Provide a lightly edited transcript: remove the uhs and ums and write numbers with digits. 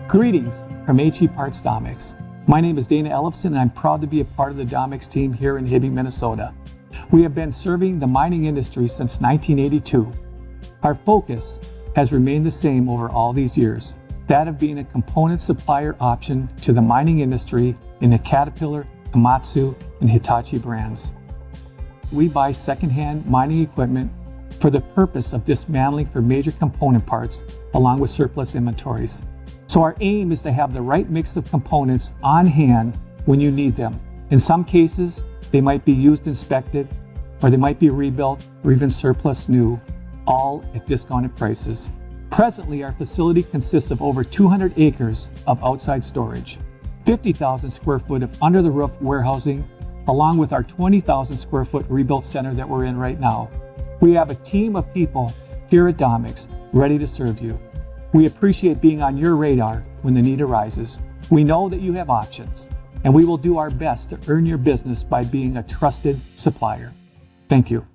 Greetings from HE Parts Domex. My name is Dana Ellefson and I'm proud to be a part of the Domex team here in Hibbing, Minnesota. We have been serving the mining industry since 1982. Our focus has remained the same over all these years, that of being a component supplier option to the mining industry in the Caterpillar, Komatsu, and Hitachi brands. We buy secondhand mining equipment for the purpose of dismantling for major component parts along with surplus inventories. So our aim is to have the right mix of components on hand when you need them. In some cases, they might be used inspected, or they might be rebuilt, or even surplus new, all at discounted prices. Presently, our facility consists of over 200 acres of outside storage, 50,000 square foot of under-the-roof warehousing, along with our 20,000 square foot rebuilt center that we're in right now. We have a team of people here at Domex ready to serve you. We appreciate being on your radar when the need arises. We know that you have options, and we will do our best to earn your business by being a trusted supplier. Thank you.